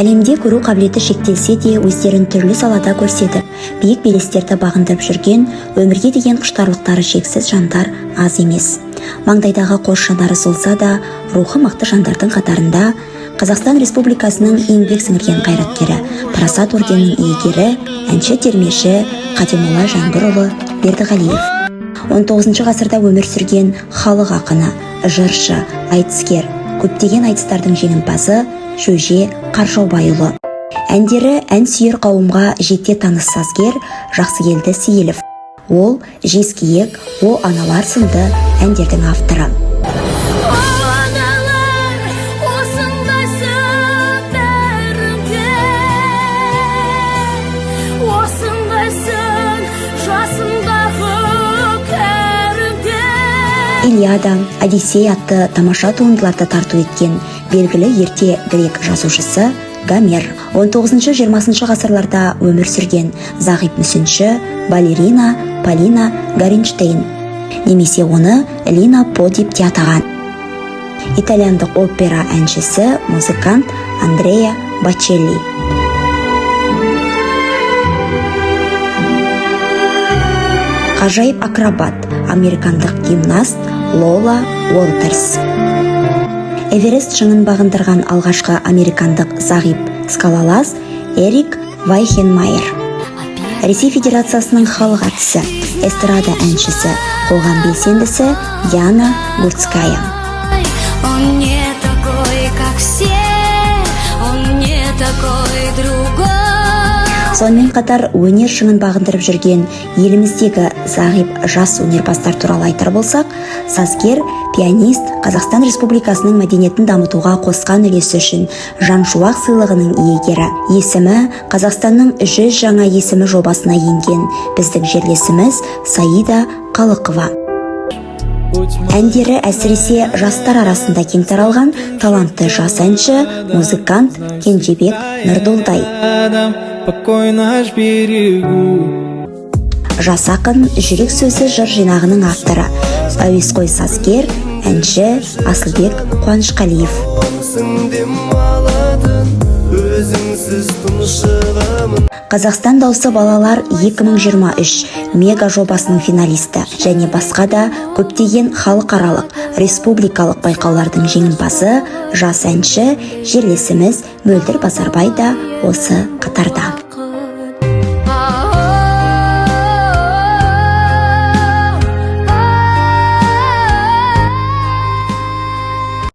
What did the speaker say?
Әлемде көру қабілеті шектелсе де өздерін түрлі салада көрсетіп, биік белестерді бағындырып жүрген, өмірге деген құштарлықтары шексіз жандар аз емес. Маңдайдағы қос жанары солса да, рухы мықты жандардың қатарында Қазақстан Республикасының еңбек сіңірген қайраткері, Парасат орденінің иегері, әнші термеші Қадимолла Жаңбырұлы Бердіғалиев. 19 ғасырда өмір сүрген халық ақыны, жыршы, айтыскер, көптеген айтыстардың жеңімпазы Шөже Қаршаубайұлы. Әндері ән сүйер қауымға жете таныс сазгер Жақсыгелді Сейілов. Ол Жезкиек, О аналар сынды әндердің авторы. Илиада, Одиссей атты тамаша туындыларды тарту еткен белгілі ерте грек жазушысы Гомер. 19-20 ғасырларда өмір сүрген зағип мүсінші балерина Полина Гаринштейн, немесе оны Лина По деп те атаған. Итальяндық опера әншісі, музыкант Андреа Бочелли. Ғажайып акробат, американдық гимнаст Лола Уолтерс. Эверест шыңын бағындырған алғашқы американдық зағип скалалас Эрик Вайхенмайер. Ресей Федерациясының халық әртісі, эстрада әншісі, қоғам белсендісі Яна Гурцкая. Он не такой, как все, он не такой другой. Сонымен қатар өнер шыңын бағындырып жүрген еліміздегі зағип жас өнерпаздар туралы айтар болсақ, сазгер, пианист, Қазақстан Республикасының мәдениетін дамытуға қосқан үлесі үшін Жаншуақ сыйлығының иегері, есімі Қазақстанның 100 жаңа есімі жобасына енген біздің жерлесіміз Саида Қалықова. Әндері әсіресе жастар арасында кең таралған талантты жас әнші, музыкант Кенжебек Нұрдолдай. Жас ақын жүрек сөзі жыр жинағының авторы, әуесқой сазгер, әнші Асылбек Қуанышқалиев. Қазақстан дауысы балалар 2023 мега жобасының финалисті және басқа да көптеген халықаралық, республикалық байқаулардың жеңімпазы жас әнші жерлесіміз Мөлдір Базарбай да осы қатарда.